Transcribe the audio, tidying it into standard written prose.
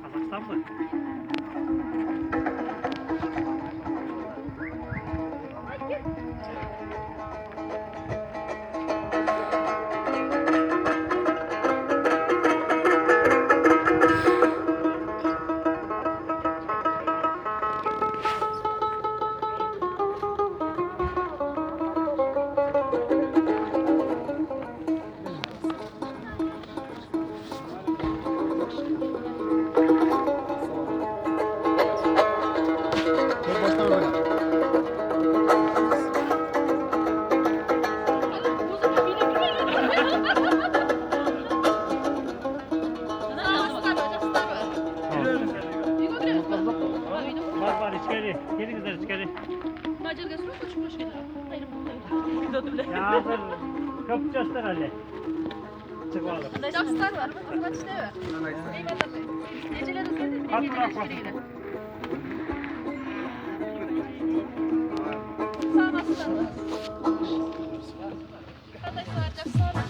Kazakistan mı? Var içeri. Gelin kızlar içeri. Ya dur. Kapı göster hadi. Çık oğlum. Hadi bırak bak. Arkadaşlar,